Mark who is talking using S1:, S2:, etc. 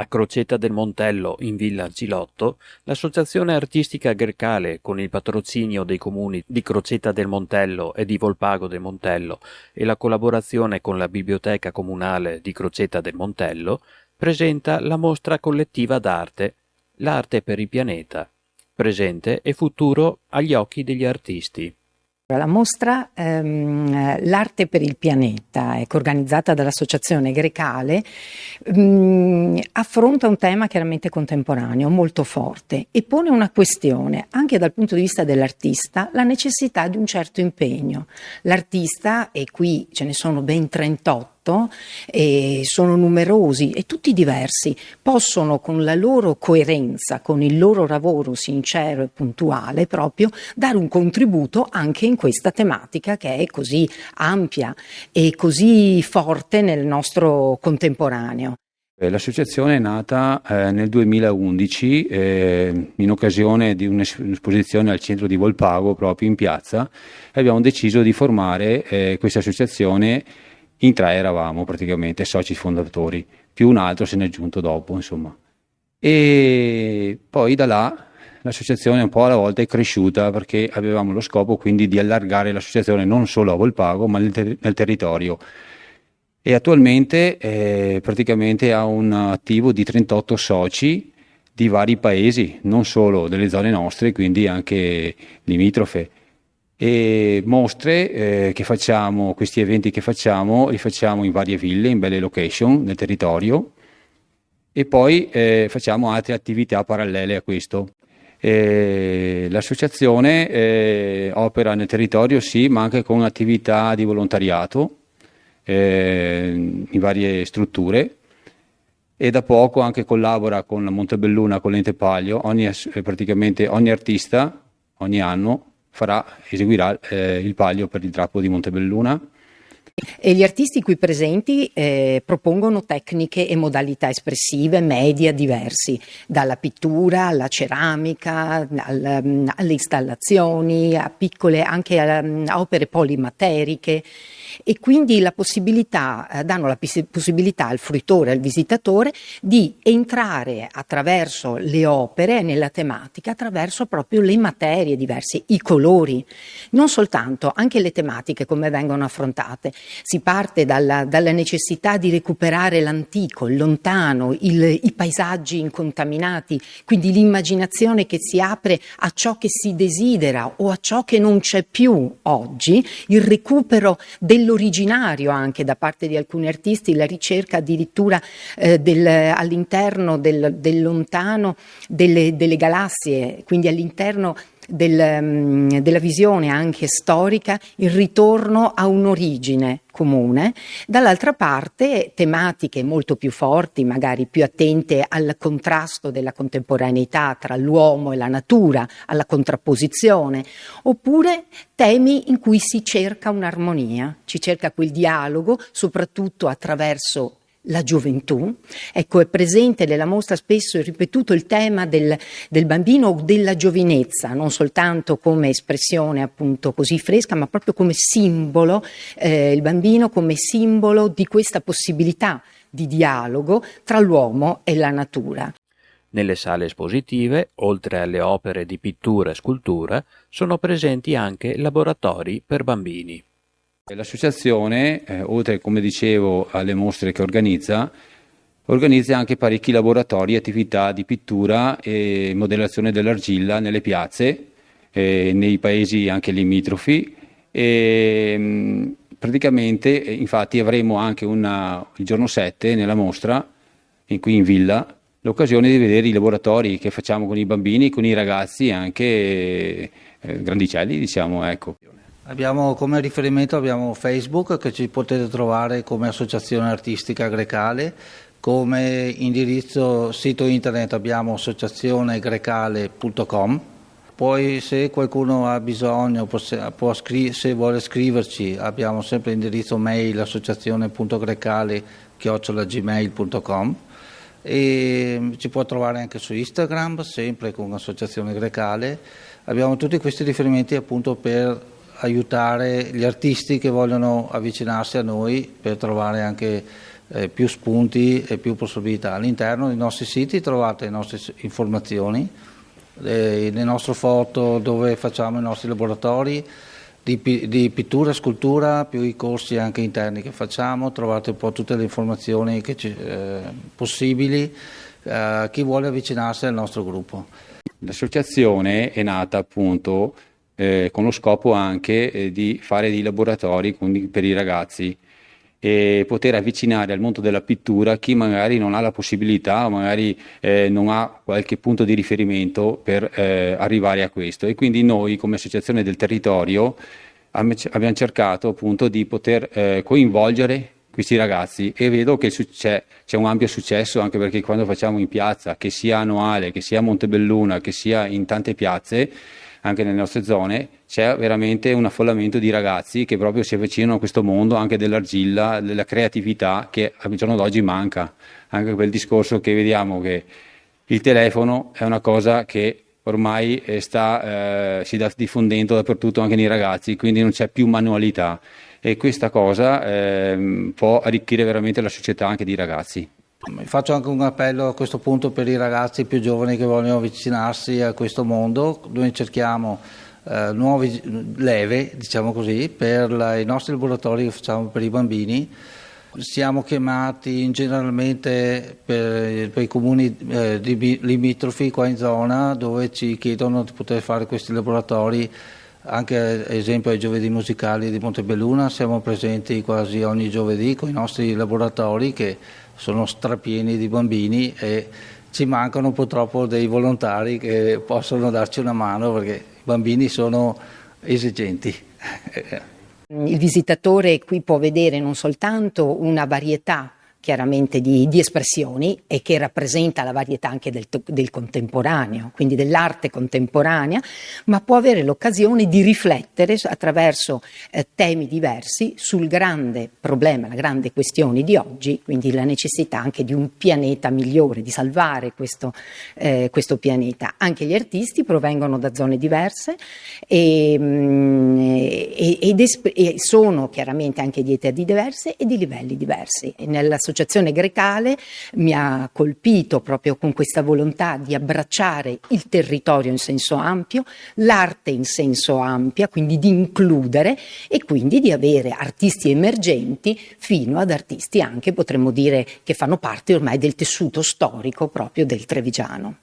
S1: A Crocetta del Montello, in Villa Argilotto, l'Associazione Artistica Grecale, con il patrocinio dei comuni di Crocetta del Montello e di Volpago del Montello e la collaborazione con la Biblioteca Comunale di Crocetta del Montello, presenta la mostra collettiva d'arte L'arte per il pianeta, presente e futuro agli occhi degli artisti.
S2: La mostra L'arte per il pianeta, organizzata dall'Associazione Grecale, affronta un tema chiaramente contemporaneo, molto forte, e pone una questione, anche dal punto di vista dell'artista, la necessità di un certo impegno. L'artista, e qui ce ne sono ben 38, e sono numerosi e tutti diversi, possono con la loro coerenza, con il loro lavoro sincero e puntuale proprio, dare un contributo anche in questa tematica che è così ampia e così forte nel nostro contemporaneo.
S3: L'associazione è nata nel 2011 in occasione di un'esposizione al centro di Volpago, proprio in piazza, e abbiamo deciso di formare questa associazione. In 3 eravamo praticamente soci fondatori, più un altro se ne è aggiunto dopo, insomma. E poi da là l'associazione un po' alla volta è cresciuta, perché avevamo lo scopo quindi di allargare l'associazione non solo a Volpago ma nel territorio. E attualmente praticamente ha un attivo di 38 soci di vari paesi, non solo delle zone nostre, quindi anche limitrofe. E mostre che facciamo, questi eventi che facciamo, li facciamo in varie ville, in belle location nel territorio, e poi facciamo altre attività parallele a questo. L'associazione opera nel territorio, sì, ma anche con attività di volontariato in varie strutture, e da poco anche collabora con Montebelluna, con l'Ente Palio. Praticamente ogni artista ogni anno eseguirà il palio per il drappo di Montebelluna.
S2: E gli artisti qui presenti propongono tecniche e modalità espressive media diversi, dalla pittura alla ceramica, alle installazioni, a piccole anche a opere polimateriche, e quindi danno la possibilità al fruitore, al visitatore, di entrare attraverso le opere nella tematica, attraverso proprio le materie diverse, i colori, non soltanto, anche le tematiche come vengono affrontate. Si parte dalla necessità di recuperare l'antico, il lontano, i paesaggi incontaminati, quindi l'immaginazione che si apre a ciò che si desidera o a ciò che non c'è più oggi, il recupero dell'originario anche da parte di alcuni artisti, la ricerca addirittura all'interno del lontano delle galassie, quindi all'interno della visione anche storica, il ritorno a un'origine comune. Dall'altra parte tematiche molto più forti, magari più attente al contrasto della contemporaneità tra l'uomo e la natura, alla contrapposizione, oppure temi in cui si cerca un'armonia, si cerca quel dialogo soprattutto attraverso la gioventù. Ecco, è presente nella mostra spesso e ripetuto il tema del bambino o della giovinezza, non soltanto come espressione appunto così fresca, ma proprio come simbolo, il bambino come simbolo di questa possibilità di dialogo tra l'uomo e la natura.
S1: Nelle sale espositive, oltre alle opere di pittura e scultura, sono presenti anche laboratori per bambini.
S3: L'associazione, oltre, come dicevo, alle mostre che organizza anche parecchi laboratori e attività di pittura e modellazione dell'argilla nelle piazze, nei paesi anche limitrofi. Praticamente, infatti, avremo anche il giorno 7 nella mostra, qui in villa, l'occasione di vedere i laboratori che facciamo con i bambini, con i ragazzi, anche grandicelli, diciamo, ecco.
S4: Come riferimento abbiamo Facebook, che ci potete trovare come Associazione Artistica Grecale. Come indirizzo sito internet abbiamo associazionegrecale.com. Poi se qualcuno ha bisogno, se vuole scriverci, abbiamo sempre l'indirizzo mail associazione.grecale@gmail.com, e ci può trovare anche su Instagram, sempre con Associazione Grecale. Abbiamo tutti questi riferimenti appunto per aiutare gli artisti che vogliono avvicinarsi a noi, per trovare anche più spunti e più possibilità. All'interno dei nostri siti trovate le nostre informazioni, le nostre foto dove facciamo i nostri laboratori di pittura, scultura, più i corsi anche interni che facciamo. Trovate un po' tutte le informazioni possibili chi vuole avvicinarsi al nostro gruppo.
S3: L'associazione è nata appunto con lo scopo anche di fare dei laboratori per i ragazzi e poter avvicinare al mondo della pittura chi magari non ha la possibilità o magari non ha qualche punto di riferimento per arrivare a questo. E quindi noi come associazione del territorio abbiamo cercato appunto di poter coinvolgere questi ragazzi e vedo che c'è un ampio successo, anche perché quando facciamo in piazza, che sia Anuale, che sia Montebelluna, che sia in tante piazze anche nelle nostre zone, c'è veramente un affollamento di ragazzi che proprio si avvicinano a questo mondo anche dell'argilla, della creatività che al giorno d'oggi manca, anche quel discorso che vediamo che il telefono è una cosa che ormai si sta diffondendo dappertutto anche nei ragazzi, quindi non c'è più manualità e questa cosa può arricchire veramente la società anche di ragazzi.
S4: Faccio anche un appello a questo punto per i ragazzi più giovani che vogliono avvicinarsi a questo mondo. Noi cerchiamo nuove leve, diciamo così, per i nostri laboratori che facciamo per i bambini. Siamo chiamati generalmente per i comuni limitrofi qua in zona, dove ci chiedono di poter fare questi laboratori. Anche ad esempio ai giovedì musicali di Montebelluna siamo presenti quasi ogni giovedì con i nostri laboratori che sono strapieni di bambini e ci mancano purtroppo dei volontari che possono darci una mano perché i bambini sono esigenti.
S2: Il visitatore qui può vedere non soltanto una varietà chiaramente di espressioni e che rappresenta la varietà anche del contemporaneo, quindi dell'arte contemporanea, ma può avere l'occasione di riflettere attraverso temi diversi sul grande problema, la grande questione di oggi, quindi la necessità anche di un pianeta migliore, di salvare questo pianeta. Anche gli artisti provengono da zone diverse e sono chiaramente anche di età diverse e di livelli diversi. Nell'associazione Grecale mi ha colpito proprio con questa volontà di abbracciare il territorio in senso ampio, l'arte in senso ampio, quindi di includere e quindi di avere artisti emergenti fino ad artisti anche, potremmo dire, che fanno parte ormai del tessuto storico proprio del trevigiano.